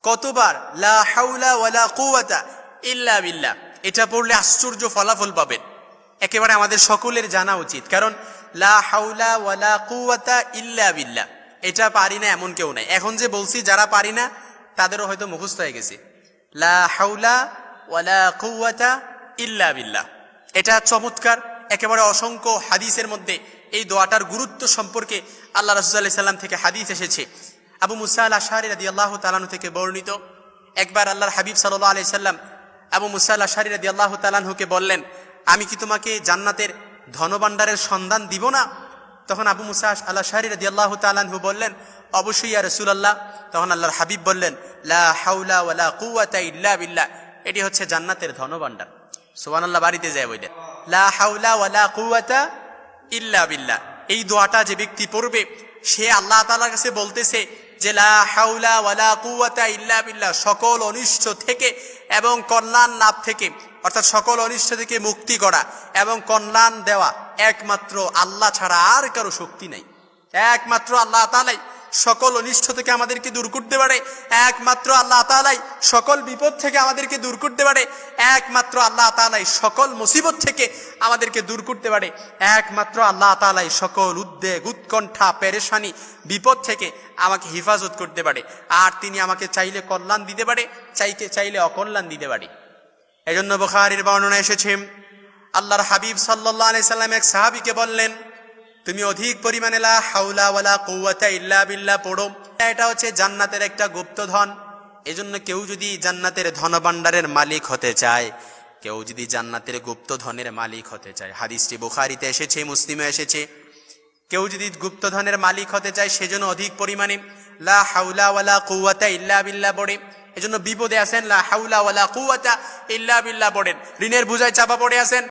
কতবার লা হাওলা ওয়ালা কুওয়াতা ইল্লা বিল্লাহ, এটা পড়লে আশ্চর্য ফলাফল পাবেন। একেবারে আমাদের সকলের জানা উচিত, কারণ লা হাওলা ওয়ালা কুওয়াতা ইল্লা বিল্লাহ এটা পারি না এমন কেউ নাই। এখন যে বলছি যারা পারি না তাদেরও হয়তো মুখস্থ হয়ে গেছে লা হাওলা ওয়ালা কুওয়াতা ইল্লা বিল্লাহ। এটা চমৎকার, একেবারে অসংখ্য হাদিসের মধ্যে এই দোয়াটার গুরুত্ব সম্পর্কে আল্লাহ রাসূল সাল্লাল্লাহু আলাইহি সাল্লাম থেকে হাদিস এসেছে। আবু মুসা আল আশআরী রাদিয়াল্লাহু তাআলা আনহু থেকে বর্ণিত, একবার আল্লাহর হাবিব সাল্লাল্লাহু আলাইহি সাল্লাম আবু মুসা আল আশআরী রাদিয়াল্লাহু তাআলা আনহুকে বললেন, আমি কি তোমাকে জান্নাতের ধনভাণ্ডারের সন্ধান দিব না? তখন আবু মুসা আল আশআরী রাদিয়াল্লাহু তাআলা আনহু বললেন, অবশ্যই ইয়া রাসূলুল্লাহ। তখন আল্লাহর হাবিব বললেন, লা হাওলা ওয়ালা কুওয়াতা ইল্লা বিল্লাহ, এটি হচ্ছে জান্নাতের ধনভাণ্ডার। সুবহানাল্লাহ, বাড়িতে যায় বললেন লা হাওলা ওয়ালা কুওয়াতা ইল্লা বিল্লাহ। এই দোয়াটা যে ব্যক্তি পড়বে সে আল্লাহ তাআলার কাছে বলতেছে যে লা হাওলা ওয়ালা কুওয়াতা ইল্লা বিল্লাহ, সকল অনিষ্ট থেকে এবং কল্যাণ লাভ থেকে, অর্থাৎ সকল অনিষ্ট থেকে মুক্তি করা এবং কল্যাণ দেওয়া একমাত্র আল্লাহ ছাড়া আর কারো শক্তি নাই। একমাত্র আল্লাহ তাআলাই সকল অনিষ্ট থেকে আমাদেরকে দূর করতে পারে, একমাত্র আল্লাহ তাআলাই সকল বিপদ থেকে আমাদেরকে দূর করতে পারে, একমাত্র আল্লাহ তাআলাই সকল মুসিবত থেকে আমাদেরকে দূর করতে পারে, একমাত্র আল্লাহ তাআলাই সকল উদ্বেগ উৎকণ্ঠা পেরেশানি বিপদ থেকে আমাকে হেফাজত করতে পারে। আর তিনি আমাকে চাইলে কল্যাণ দিতে পারে, চাইলে অকল্যাণ দিতে পারে। এজন্য বুখারীর বর্ণনা এসেছে, আল্লাহর হাবিব সাল্লাল্লাহু আলাইহি সাল্লাম এক সাহাবীকে বললেন, তুমি অধিক পরিমাণে লা হাওলা ওয়ালা কুওয়াতা ইল্লা বিল্লাহ পড়ো, এটা হচ্ছে জান্নাতের একটা গুপ্তধন। এজন্য কেউ যদি জান্নাতের ধনভাণ্ডারের মালিক হতে চায়, কেউ যদি জান্নাতের গুপ্তধনের মালিক হতে চায়, হাদিসটি বুখারীতে এসেছে, মুসলিমে এসেছে, কেউ যদি গুপ্তধনের মালিক হতে চায় সেজন্য অধিক পরিমাণে লা হাওলা ওয়ালা কুওয়াতা ইল্লা বিল্লাহ পড়ে। এজন্য বিপদে আছেন লা হাওলা ওয়ালা কুওয়াতা ইল্লা বিল্লাহ পড়েন, ঋণের বোঝায় চাপা পড়ে আছেন